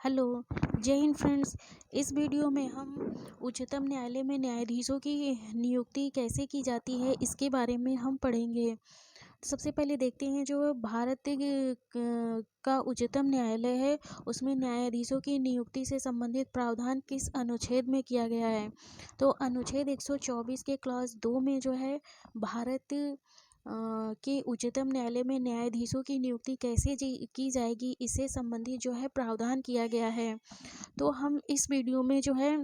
Hello, जय Hind friends. इस video में हम उच्चतम न्यायालय में न्यायाधीशों की नियुक्ति कैसे की जाती है इसके बारे में हम पढ़ेंगे। सबसे पहले देखते हैं जो भारत का उच्चतम न्यायालय है उसमें न्यायाधीशों की नियुक्ति से संबंधित प्रावधान किस अनुच्छेद में किया गया है। तो अनुच्छेद 124 के क्लॉज 2 में जो है भारत के उच्चतम न्यायालय में न्यायाधीशों की नियुक्ति कैसे की जाएगी इससे संबंधित जो है प्रावधान किया गया है। तो हम इस वीडियो में जो है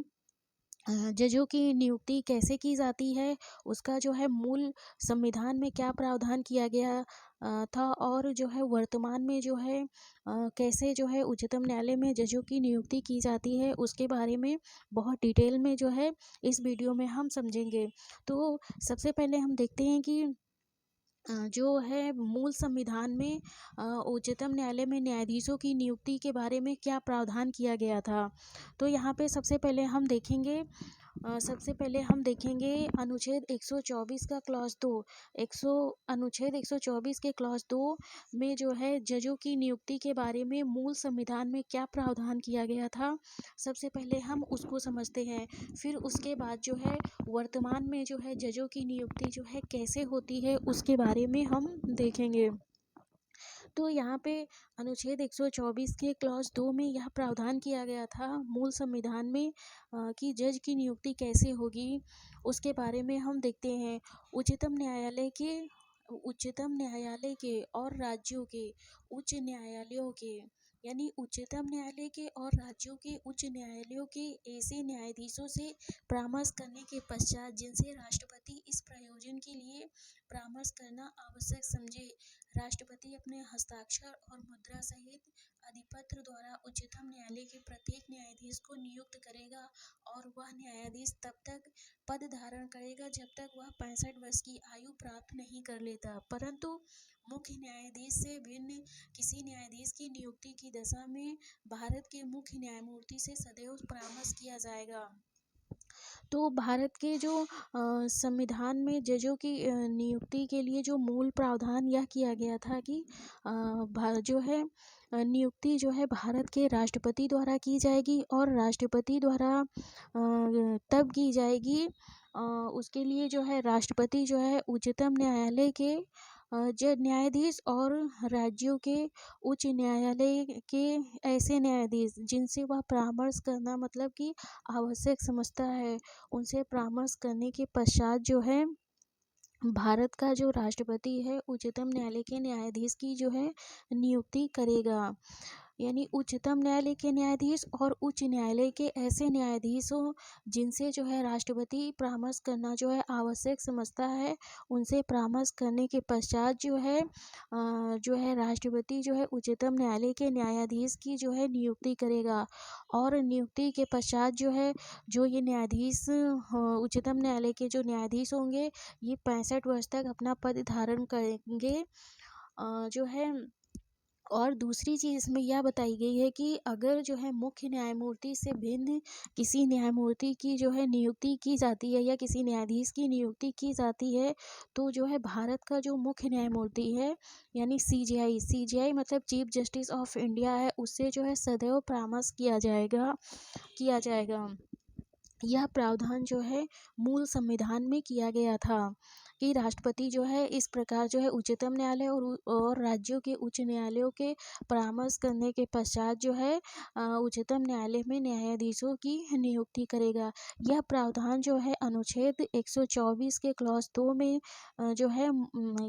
जजों की नियुक्ति कैसे की जाती है उसका जो है मूल संविधान में क्या प्रावधान किया गया था और जो है वर्तमान में जो है कैसे जो है उच्चतम न्यायालय में जजों की नियुक्ति की जाती है उसके बारे में बहुत डिटेल में जो है इस वीडियो में हम समझेंगे। तो सबसे पहले हम देखते हैं कि जो है मूल संविधान में उच्चतम न्यायालय में न्यायाधीशों की नियुक्ति के बारे में क्या प्रावधान किया गया था। तो यहाँ पे सबसे पहले हम देखेंगे अनुच्छेद 124 का क्लॉज 2। अनुच्छेद 124 के क्लॉज 2 में जो है जजों की नियुक्ति के बारे में मूल संविधान में क्या प्रावधान किया गया था, सबसे पहले हम उसको समझते हैं। फिर उसके बाद जो है वर्तमान में जो है जजों की नियुक्ति जो है कैसे होती है उसके बारे में हम देखेंगे। तो यहाँ पे अनुच्छेद 124 के क्लॉज 2 में यह प्रावधान किया गया था मूल संविधान में कि जज की नियुक्ति कैसे होगी उसके बारे में हम देखते हैं। उच्चतम न्यायालय के और राज्यों के उच्च न्यायालयों के यानी उच्चतम न्यायालय के और राज्यों के उच्च न्यायालयों के ऐसे न्यायाधीशों से परामर्श करने के पश्चात जिनसे राष्ट्रपति इस प्रयोजन के लिए परामर्श करना आवश्यक समझे, राष्ट्रपति अपने हस्ताक्षर और मुद्रा सहित अधिपत्र द्वारा उच्चतम न्यायालय के प्रत्येक न्यायाधीश को नियुक्त करेगा और वह न्यायाधीश तब तक पद धारण करेगा जब तक वह 65 वर्ष की आयु प्राप्त नहीं कर लेता। परंतु मुख्य न्यायाधीश से भिन्न किसी न्यायाधीश की नियुक्ति की दशा में भारत के मुख्य न्यायमूर्ति से सदैव परामर्श किया जाएगा। तो भारत के जो संविधान में जजों की नियुक्ति के लिए जो मूल प्रावधान यह किया गया था कि जो है नियुक्ति जो है भारत के राष्ट्रपति द्वारा की जाएगी और राष्ट्रपति द्वारा तब की जाएगी उसके लिए जो है राष्ट्रपति जो है उच्चतम न्यायालय के जज न्यायाधीश और राज्यों के उच्च न्यायालय के ऐसे न्यायाधीश जिनसे वह परामर्श करना मतलब कि आवश्यक समझता है, उनसे परामर्श करने के पश्चात जो है भारत का जो राष्ट्रपति है उच्चतम न्यायालय के न्यायाधीश की जो है नियुक्ति करेगा। यानी उच्चतम न्यायालय के न्यायाधीश और उच्च न्यायालय के ऐसे न्यायाधीशों जिनसे जो है राष्ट्रपति परामर्श करना जो है आवश्यक समझता है, उनसे परामर्श करने के पश्चात जो है राष्ट्रपति जो है उच्चतम न्यायालय के न्यायाधीश की जो है नियुक्ति करेगा। और नियुक्ति के पश्चात जो है जो ये न्यायाधीश उच्चतम न्यायालय के जो न्यायाधीश होंगे ये 65 वर्ष तक अपना पद धारण करेंगे जो है। और दूसरी चीज़ इसमें यह बताई गई है कि अगर जो है मुख्य न्यायमूर्ति से भिन्न किसी न्यायमूर्ति की जो है नियुक्ति की जाती है या किसी न्यायाधीश की नियुक्ति की जाती है तो जो है भारत का जो मुख्य न्यायमूर्ति है यानी सीजेआई मतलब चीफ जस्टिस ऑफ इंडिया है, उससे जो है सदैव परामर्श किया जाएगा। यह प्रावधान जो है मूल संविधान में किया गया था कि राष्ट्रपति जो है इस प्रकार जो है उच्चतम न्यायालय और राज्यों के उच्च न्यायालयों के परामर्श करने के पश्चात जो है उच्चतम न्यायालय में न्यायाधीशों की नियुक्ति करेगा। यह प्रावधान जो है अनुच्छेद 124 के क्लॉज 2 में जो है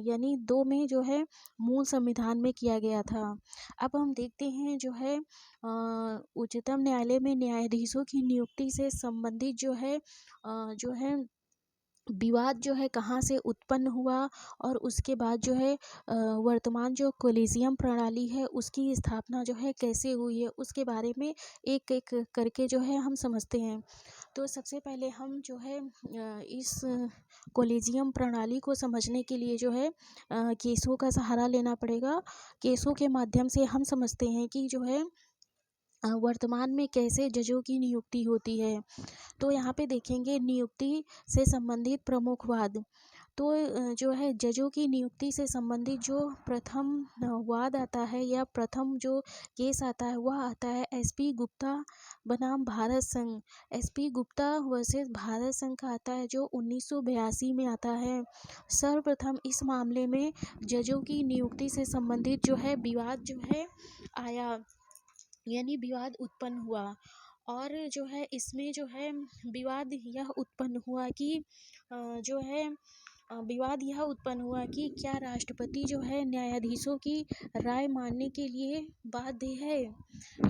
यानी 2 में जो है मूल संविधान में किया गया था। अब हम देखते हैं जो है उच्चतम न्यायालय में न्यायाधीशों की नियुक्ति से संबंधित जो है विवाद जो है कहाँ से उत्पन्न हुआ और उसके बाद जो है वर्तमान जो कोलिजियम प्रणाली है उसकी स्थापना जो है कैसे हुई है उसके बारे में एक एक करके जो है हम समझते हैं। तो सबसे पहले हम जो है इस कोलिजियम प्रणाली को समझने के लिए जो है केसों का सहारा लेना पड़ेगा। केसों के माध्यम से हम समझते हैं कि जो है वर्तमान में कैसे जजों की नियुक्ति होती है। तो यहाँ पे देखेंगे नियुक्ति से संबंधित प्रमुख वाद। तो जो है जजों की नियुक्ति से संबंधित जो प्रथम वाद आता है या प्रथम जो केस आता है वह आता है एसपी गुप्ता बनाम भारत संघ। एसपी गुप्ता वर्सेस भारत संघ का आता है जो 1982 में आता है। सर्वप्रथम इस मामले में जजों की नियुक्ति से संबंधित जो है विवाद जो है आया, यानी विवाद उत्पन्न हुआ। और जो है इसमें जो है विवाद यह उत्पन्न हुआ कि जो है विवाद यह उत्पन्न हुआ कि क्या राष्ट्रपति जो है न्यायाधीशों की राय मानने के लिए बाध्य है,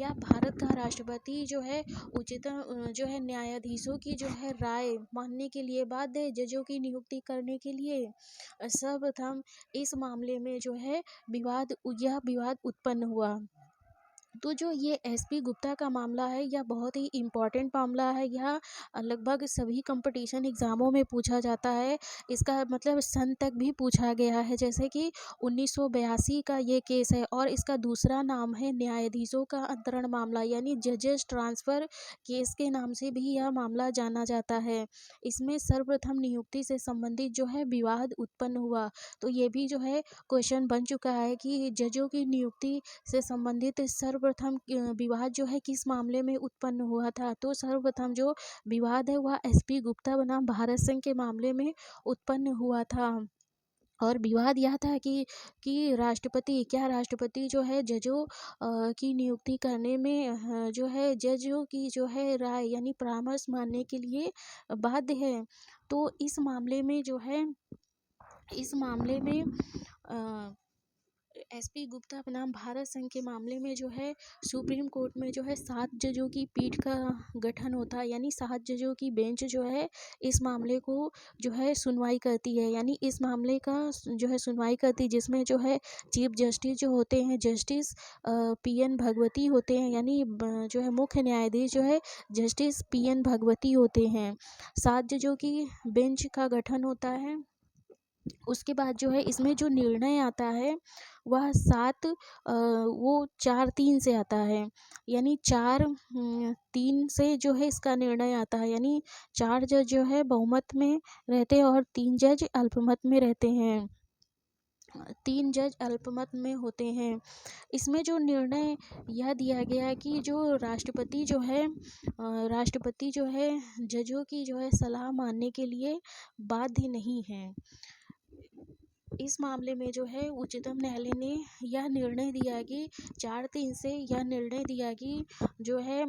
या भारत का राष्ट्रपति जो है उच्चतम जो है न्यायाधीशों की जो है राय मानने के लिए बाध्य है जजों की नियुक्ति करने के लिए। सर्वप्रथम इस मामले में जो है यह विवाद उत्पन्न हुआ। तो जो ये एसपी गुप्ता का मामला है यह बहुत ही इम्पोर्टेंट मामला है। यह लगभग सभी कंपटीशन एग्ज़ामों में पूछा जाता है। इसका मतलब सन तक भी पूछा गया है, जैसे कि 1982 का ये केस है। और इसका दूसरा नाम है न्यायाधीशों का अंतरण मामला, यानी जजेस ट्रांसफ़र केस के नाम से भी यह मामला जाना जाता है। इसमें सर्वप्रथम नियुक्ति से संबंधित जो है विवाद उत्पन्न हुआ। तो ये भी जो है क्वेश्चन बन चुका है कि जजों की नियुक्ति से संबंधित सर्वप्रथम विवाद जो है किस मामले में उत्पन्न हुआ था। तो सर्वप्रथम जो विवाद है वह एसपी गुप्ता बनाम भारत संघ के मामले में उत्पन्न हुआ था। और विवाद यह था कि राष्ट्रपति जो है जजों की नियुक्ति करने में जो है जजों की जो है राय यानी परामर्श मानने के लिए बाध्य है। तो इस मामले में जो है एसपी गुप्ता बनाम भारत संघ के मामले में जो है सुप्रीम कोर्ट में जो है 7 जजों की पीठ का गठन होता है, यानी 7 जजों की बेंच जो है इस मामले को जो है सुनवाई करती है, यानी इस मामले का जो है सुनवाई करती है, जिसमें जो है चीफ जस्टिस जो होते हैं जस्टिस पीएन भगवती होते हैं, यानी जो है मुख्य न्यायाधीश जो है जस्टिस पीएन भगवती होते हैं। 7 जजों की बेंच का गठन होता है। उसके बाद जो है इसमें जो निर्णय आता है वह 4-3 से आता है, यानी 4-3 से जो है इसका निर्णय आता है, यानी 4 जज जो है बहुमत में रहते हैं और 3 जज अल्पमत में रहते हैं। 3 जज अल्पमत में होते हैं। इसमें जो निर्णय यह दिया गया है कि जो राष्ट्रपति जो है जजों की जो है सलाह मानने के लिए बाध्य नहीं है। इस मामले में जो है उच्चतम न्यायालय ने यह निर्णय दिया कि 4-3 से यह निर्णय दिया कि जो है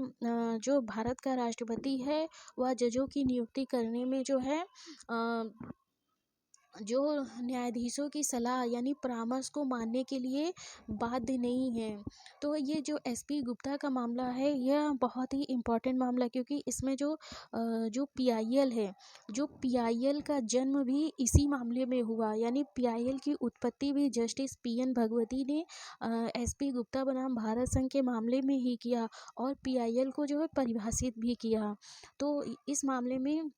जो भारत का राष्ट्रपति है वह जजों की नियुक्ति करने में जो है जो न्यायाधीशों की सलाह यानी परामर्श को मानने के लिए बाध्य नहीं है। तो ये जो एसपी गुप्ता का मामला है यह बहुत ही इम्पोर्टेंट मामला है, क्योंकि इसमें जो पीआईएल है, जो पीआईएल का जन्म भी इसी मामले में हुआ, यानी पीआईएल की उत्पत्ति भी जस्टिस पीएन भगवती ने एसपी गुप्ता बनाम भारत संघ के मामले में ही किया और पीआईएल को जो है परिभाषित भी किया। तो इस मामले में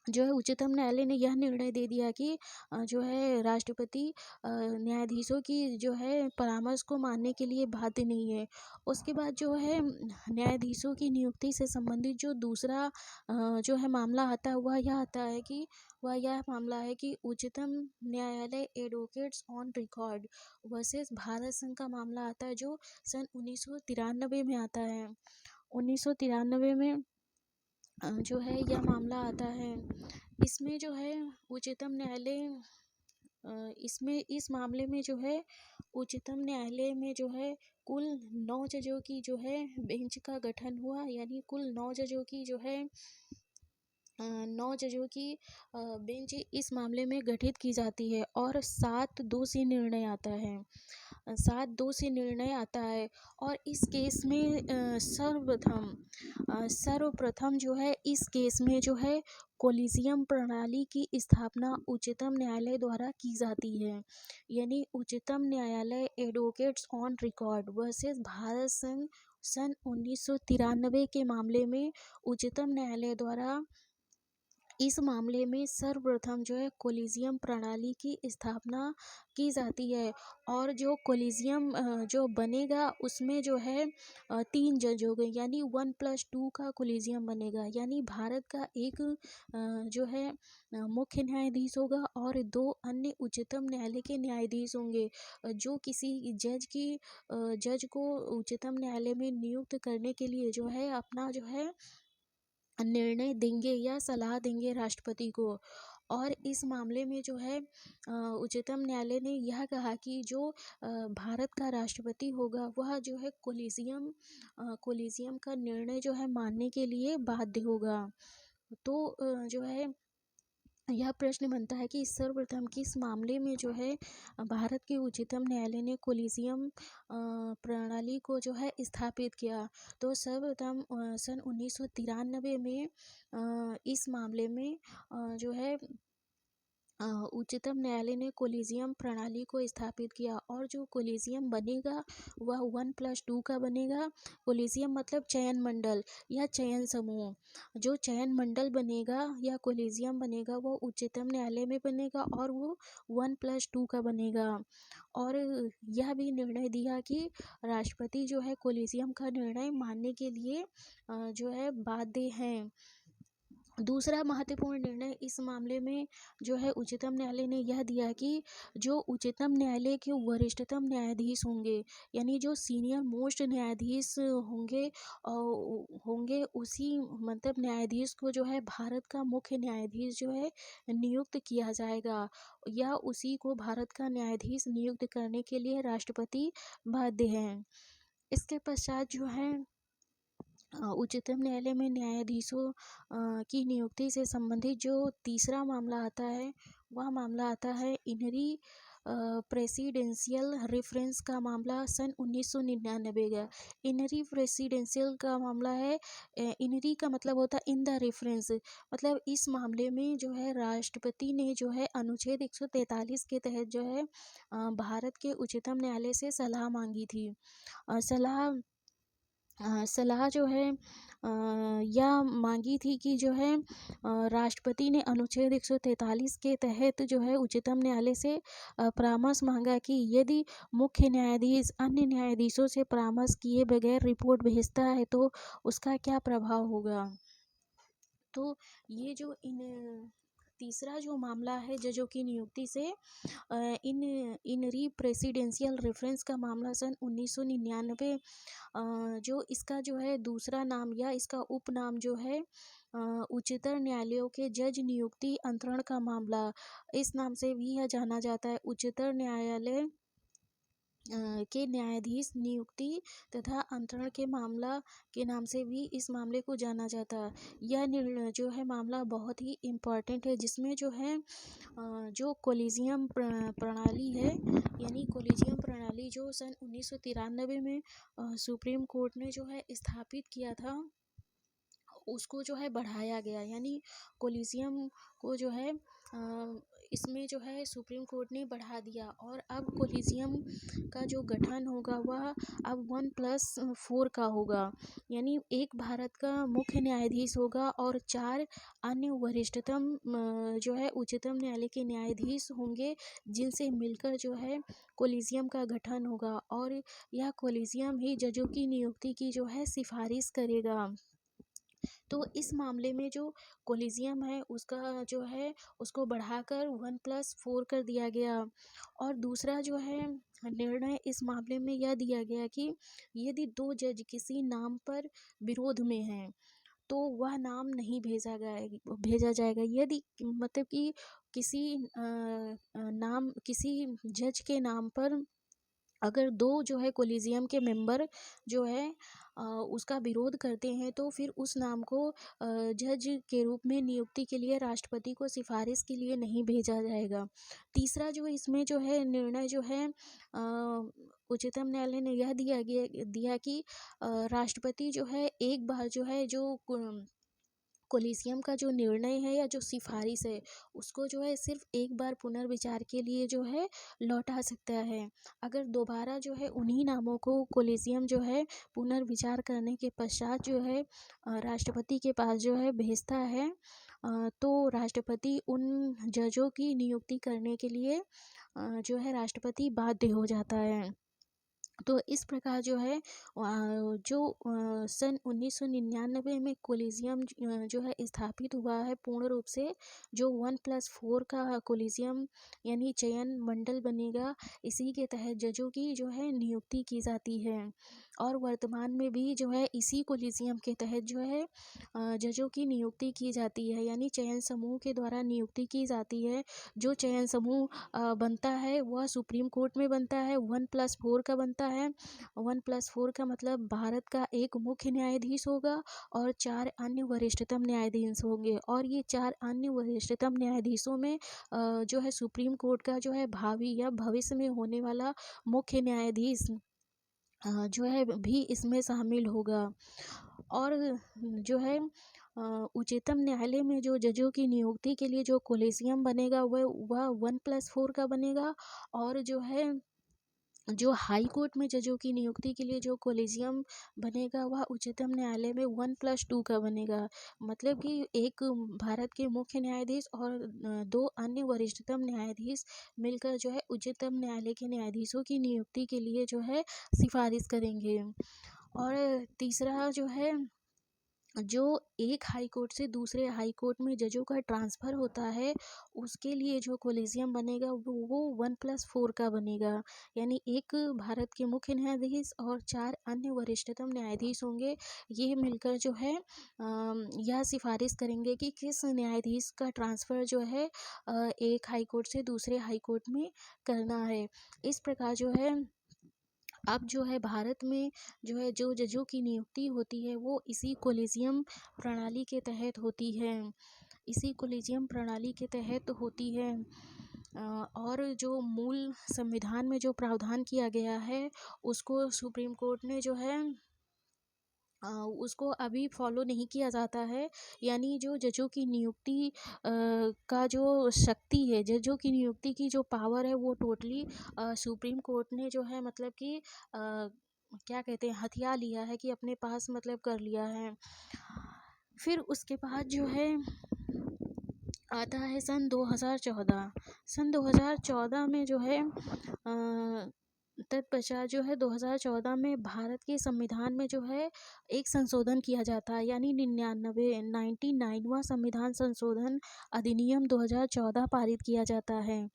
जो है उच्चतम न्यायालय ने यह निर्णय दे दिया कि जो है राष्ट्रपति न्यायाधीशों की जो है परामर्श को मानने के लिए बाध्य नहीं है। उसके बाद जो है न्यायाधीशों की नियुक्ति से संबंधित जो दूसरा जो है मामला आता है वह यह मामला है कि उच्चतम न्यायालय advocates on record versus Bharat संघ का मामला आता है, जो सन 1993 में आता है। 1993 में जो है यह मामला आता है। इसमें जो है उच्चतम न्यायालय इस मामले में जो है उच्चतम न्यायालय में जो है कुल 9 जजों की जो है बेंच का गठन हुआ, यानी कुल 9 जजों की जो है 9 जजों की बेंच इस मामले में गठित की जाती है और 7-2 से निर्णय आता है। 7-2 से निर्णय आता है और इस केस में सर्वप्रथम जो है इस केस में जो है कोलिजियम प्रणाली की स्थापना उच्चतम न्यायालय द्वारा की जाती है, यानी उच्चतम न्यायालय advocates on record versus Bharat संघ सन 1993 के मामले में उच्चतम न्यायालय द्वारा इस मामले में सर्वप्रथम जो है कोलिजियम प्रणाली की स्थापना की जाती है और जो कोलिजियम जो बनेगा उसमें जो है 3 जज होंगे, यानी 1+2 का कोलिजियम बनेगा। यानी भारत का एक जो है मुख्य न्यायाधीश होगा और 2 अन्य उच्चतम न्यायालय के न्यायाधीश होंगे, जो किसी जज को उच्चतम न्यायालय में नियुक्त करने के लिए जो है अपना जो है निर्णय देंगे या सलाह देंगे राष्ट्रपति को। और इस मामले में जो है उच्चतम न्यायालय ने यह कहा कि जो भारत का राष्ट्रपति होगा वह जो है कोलिजियम का निर्णय जो है मानने के लिए बाध्य होगा। तो जो है यह प्रश्न बनता है कि सर्वप्रथम किस मामले में जो है भारत के उच्चतम न्यायालय ने कोलिजियम प्रणाली को जो है स्थापित किया। तो सर्वप्रथम सन 1993 में इस मामले में जो है उच्चतम न्यायालय ने कोलिजियम प्रणाली को स्थापित किया और जो कोलिजियम बनेगा वह 1+2 का बनेगा। कोलिजियम मतलब चयन मंडल या चयन समूह। जो चयन मंडल बनेगा या कोलिजियम बनेगा वो उच्चतम न्यायालय में बनेगा और वो 1+2 का बनेगा। और यह भी निर्णय दिया कि राष्ट्रपति जो है कोलिजियम का निर्णय मानने के लिए जो है बाध्य हैं। दूसरा महत्वपूर्ण निर्णय इस मामले में जो है उच्चतम न्यायालय ने यह दिया कि जो उच्चतम न्यायालय के वरिष्ठतम न्यायाधीश होंगे, यानी जो सीनियर मोस्ट न्यायाधीश होंगे उसी मतलब न्यायाधीश को जो है भारत का मुख्य न्यायाधीश जो है नियुक्त किया जाएगा या उसी को भारत का न्यायाधीश नियुक्त करने के लिए राष्ट्रपति बाध्य हैं। इसके पश्चात जो है उच्चतम न्यायालय में न्यायाधीशों की नियुक्ति से संबंधित जो तीसरा मामला आता है वह मामला आता है इनरी प्रेसिडेंशियल रेफरेंस का मामला सन 1999 का। इनरी प्रेसिडेंशियल का मामला है। इनरी का मतलब होता है इन द रेफरेंस, मतलब इस मामले में जो है राष्ट्रपति ने जो है अनुच्छेद 143 के तहत जो है भारत के उच्चतम न्यायालय से सलाह मांगी थी। सलाह जो है यह मांगी थी कि जो है राष्ट्रपति ने अनुच्छेद 143 के तहत जो है उच्चतम न्यायालय से परामर्श मांगा कि यदि मुख्य न्यायाधीश अन्य न्यायाधीशों से परामर्श किए बगैर रिपोर्ट भेजता है तो उसका क्या प्रभाव होगा। तो ये जो तीसरा जो मामला है जजों की नियुक्ति से इनरी प्रेसिडेंशियल रेफरेंस का मामला सन 1999 जो इसका जो है दूसरा नाम या इसका उपनाम जो है उच्चतर न्यायालयों के जज नियुक्ति अंतरण का मामला, इस नाम से भी यह जाना जाता है। उच्चतर न्यायालय के न्यायाधीश नियुक्ति तथा अंतरण के मामला के नाम से भी इस मामले को जाना जाता है। यह निर्णय जो है मामला बहुत ही इम्पॉर्टेंट है, जिसमें जो है जो कोलिजियम प्रणाली है, यानी कोलिजियम प्रणाली जो सन 1993 में सुप्रीम कोर्ट ने जो है स्थापित किया था उसको जो है बढ़ाया गया। यानी कोलिजियम को जो है इसमें जो है सुप्रीम कोर्ट ने बढ़ा दिया और अब कोलिजियम का जो गठन होगा वह अब 1+4 का होगा। यानी एक भारत का मुख्य न्यायाधीश होगा और 4 अन्य वरिष्ठतम जो है उच्चतम न्यायालय के न्यायाधीश होंगे, जिनसे मिलकर जो है कोलिजियम का गठन होगा और यह कोलिजियम ही जजों की नियुक्ति की जो है सिफारिश करेगा। तो इस मामले में जो कोलिजियम है उसका जो है उसको बढ़ाकर 1+4 कर दिया गया। और दूसरा जो है निर्णय इस मामले में यह दिया गया कि यदि 2 जज किसी नाम पर विरोध में हैं तो वह नाम नहीं भेजा जाएगा। यदि मतलब कि किसी जज के नाम पर अगर 2 जो है कोलिजियम के मेंबर जो है उसका विरोध करते हैं तो फिर उस नाम को जज के रूप में नियुक्ति के लिए राष्ट्रपति को सिफारिश के लिए नहीं भेजा जाएगा। तीसरा जो इसमें जो है निर्णय जो है उच्चतम न्यायालय ने यह दिया कि राष्ट्रपति जो है एक बार जो है जो कोलिजियम का जो निर्णय है या जो सिफारिश है उसको जो है सिर्फ एक बार पुनर्विचार के लिए जो है लौटा सकता है। अगर दोबारा जो है उन्हीं नामों को कोलिजियम जो है पुनर्विचार करने के पश्चात जो है राष्ट्रपति के पास जो है भेजता है तो राष्ट्रपति उन जजों की नियुक्ति करने के लिए जो है राष्ट्रपति बाध्य हो जाता है। तो इस प्रकार जो है सन 1999 में कोलिजियम जो है स्थापित हुआ है पूर्ण रूप से, जो 1+4 का कोलिजियम यानी चयन मंडल बनेगा। इसी के तहत जजों की जो है नियुक्ति की जाती है और वर्तमान में भी जो है इसी कोलिजियम के तहत जो है जजों की नियुक्ति की जाती है, यानी चयन समूह के द्वारा नियुक्ति की जाती है। जो चयन समूह बनता है वह सुप्रीम कोर्ट में बनता है, 1+4 का बनता है। 1+4 का मतलब भारत का एक मुख्य न्यायाधीश होगा और 4 अन्य वरिष्ठतम न्यायाधीश होंगे, और ये 4 अन्य वरिष्ठतम न्यायाधीशों में जो है सुप्रीम कोर्ट का जो है भावी या भविष्य में होने वाला मुख्य न्यायाधीश जो है भी इसमें शामिल होगा। और जो है उच्चतम न्यायालय में जो जजों की नियुक्ति के लिए जो कोलिजियम बनेगा वह 1+4 का बनेगा, और जो हाई कोर्ट में जजों की नियुक्ति के लिए जो कोलिजियम बनेगा वह उच्चतम न्यायालय में 1+2 का बनेगा। मतलब कि एक भारत के मुख्य न्यायाधीश और 2 अन्य वरिष्ठतम न्यायाधीश मिलकर जो है उच्चतम न्यायालय के न्यायाधीशों की नियुक्ति के लिए जो है सिफारिश करेंगे। और तीसरा जो है, जो एक हाई कोर्ट से दूसरे हाई कोर्ट में जजों का ट्रांसफ़र होता है, उसके लिए जो कोलिजियम बनेगा वो 1+4 का बनेगा। यानी एक भारत के मुख्य न्यायाधीश और 4 अन्य वरिष्ठतम न्यायाधीश होंगे। ये मिलकर जो है यह सिफारिश करेंगे कि किस न्यायाधीश का ट्रांसफ़र जो है एक हाई कोर्ट से दूसरे हाई कोर्ट में करना है। इस प्रकार जो है अब जो है भारत में जो है जो जजों की नियुक्ति होती है वो इसी कोलिजियम प्रणाली के तहत होती है, इसी कोलिजियम प्रणाली के तहत होती है। और जो मूल संविधान में जो प्रावधान किया गया है उसको सुप्रीम कोर्ट ने जो है उसको अभी फॉलो नहीं किया जाता है। यानी जो जजों की नियुक्ति का जो शक्ति है, जजों की नियुक्ति की जो पावर है वो टोटली सुप्रीम कोर्ट ने जो है मतलब कि क्या कहते हैं हथिया लिया है कि अपने पास मतलब कर लिया है। फिर उसके बाद जो है आता है सन 2014। सन 2014 में जो है तत्पश्चात जो है 2014 में भारत के संविधान में जो है एक संशोधन किया जाता है, यानी 99वां संविधान संशोधन अधिनियम 2014 पारित किया जाता है।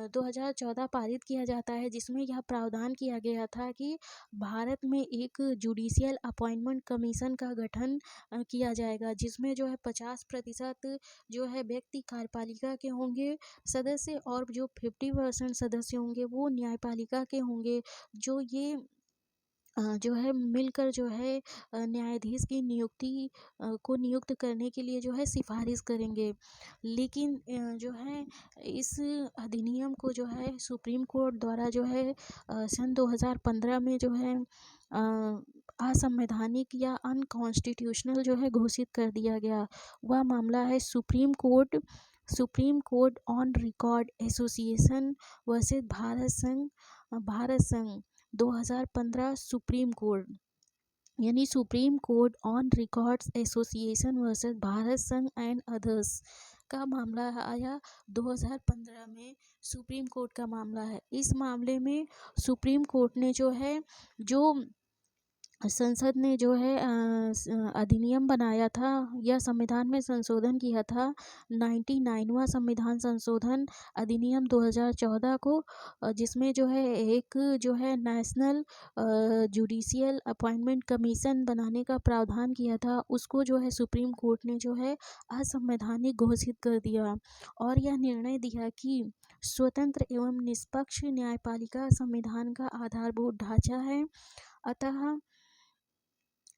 2014 पारित किया जाता है जिसमें यह प्रावधान किया गया था कि भारत में एक जुडिशियल अपॉइंटमेंट कमीशन का गठन किया जाएगा, जिसमें जो है 50% जो है व्यक्ति कार्यपालिका के होंगे सदस्य, और जो 50% सदस्य होंगे वो न्यायपालिका के होंगे, जो ये जो है मिलकर जो है न्यायाधीश की नियुक्ति को नियुक्त करने के लिए जो है सिफारिश करेंगे। लेकिन जो है इस अधिनियम को जो है सुप्रीम कोर्ट द्वारा जो है सन 2015 में जो है असंवैधानिक या अनकॉन्स्टिट्यूशनल जो है घोषित कर दिया गया। वह मामला है supreme court on record association versus Bharat संघ 2015 सुप्रीम कोर्ट, यानी supreme court on records association versus Bharat संघ एंड अदर्स का मामला आया 2015 में। सुप्रीम कोर्ट का मामला है। इस मामले में सुप्रीम कोर्ट ने जो है जो संसद ने जो है अधिनियम बनाया था या संविधान में संशोधन किया था 99वां संविधान संशोधन अधिनियम 2014 को, जिसमें जो है एक जो है नेशनल जुडिशियल अपॉइंटमेंट कमीशन बनाने का प्रावधान किया था, उसको जो है सुप्रीम कोर्ट ने जो है असंवैधानिक घोषित कर दिया और यह निर्णय दिया कि स्वतंत्र एवं निष्पक्ष न्यायपालिका संविधान का आधारभूत ढांचा है, अतः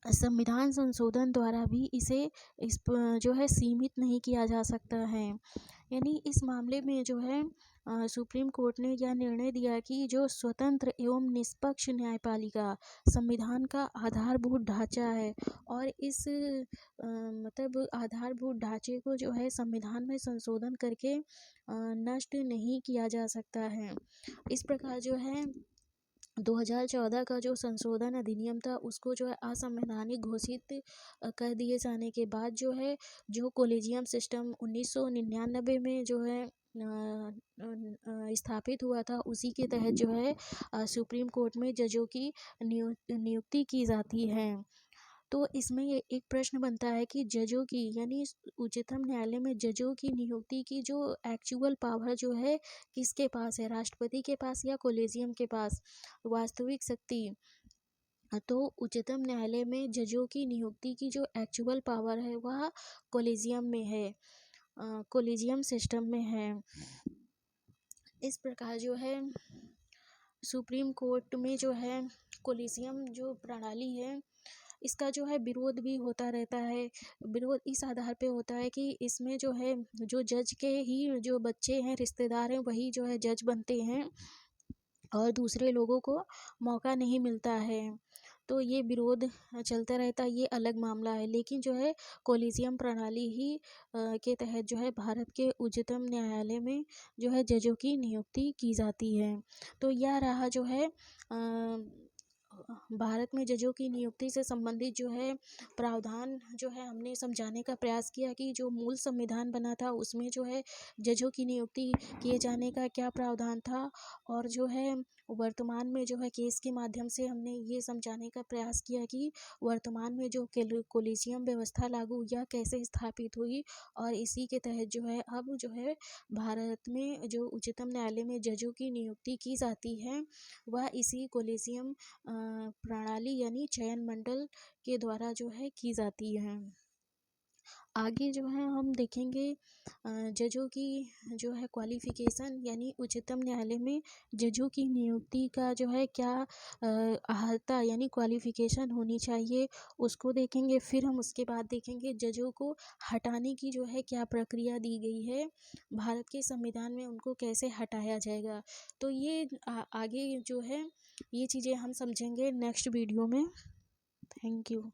संविधान संशोधन द्वारा भी इसे जो है सीमित नहीं किया जा सकता है। यानी इस मामले में जो है सुप्रीम कोर्ट ने यह निर्णय दिया कि जो स्वतंत्र एवं निष्पक्ष न्यायपालिका संविधान का आधारभूत ढांचा है और इस मतलब आधारभूत ढांचे को जो है संविधान में संशोधन करके नष्ट नहीं किया जा सकता है। इस प्रकार जो है 2014 का जो संशोधन अधिनियम था उसको जो है असंवैधानिक घोषित कर दिए जाने के बाद जो है जो कॉलेजियम सिस्टम 1999 में जो है स्थापित हुआ था, उसी के तहत जो है सुप्रीम कोर्ट में जजों की नियुक्ति की जाती है। तो इसमें ये एक प्रश्न बनता है कि जजों की यानी उच्चतम न्यायालय में जजों की नियुक्ति की जो एक्चुअल पावर जो है किसके पास है, राष्ट्रपति के पास या कॉलेजियम के पास, वास्तविक शक्ति। तो उच्चतम न्यायालय में जजों की नियुक्ति की जो एक्चुअल पावर है वह कॉलेजियम में है, कॉलेजियम सिस्टम में है। इस प्रकार जो है सुप्रीम कोर्ट में जो है कॉलेजियम जो प्रणाली है इसका जो है विरोध भी होता रहता है। विरोध इस आधार पे होता है कि इसमें जो है जो जज के ही जो बच्चे हैं, रिश्तेदार हैं, वही जो है जज बनते हैं और दूसरे लोगों को मौका नहीं मिलता है। तो ये विरोध चलता रहता है, ये अलग मामला है। लेकिन जो है कॉलेजियम प्रणाली ही के तहत जो है भारत के उच्चतम न्यायालय में जो है जजों की नियुक्ति की जाती है। तो यह रहा जो है भारत में जजों की नियुक्ति से संबंधित जो है प्रावधान जो है हमने समझाने का प्रयास किया कि जो मूल संविधान बना था उसमें जो है जजों की नियुक्ति किए जाने का क्या प्रावधान था, और जो है वर्तमान में जो है केस के माध्यम से हमने ये समझाने का प्रयास किया कि वर्तमान में जो कॉलेजियम व्यवस्था लागू या कैसे स्थापित हुई, और इसी के तहत जो है अब जो है भारत में जो उच्चतम न्यायालय में जजों की नियुक्ति की जाती है वह इसी कॉलेजियम प्रणाली यानी चयन मंडल के द्वारा जो है की जाती है। आगे जो है हम देखेंगे जजों की जो है क्वालिफिकेशन यानी उच्चतम न्यायालय में जजों की नियुक्ति का जो है क्या अहर्ता यानी क्वालिफिकेशन होनी चाहिए उसको देखेंगे। फिर हम उसके बाद देखेंगे जजों को हटाने की जो है क्या प्रक्रिया दी गई है भारत के संविधान में, उनको कैसे हटाया जाएगा। तो ये आगे जो है ये चीज़ें हम समझेंगे नेक्स्ट वीडियो में। Thank you.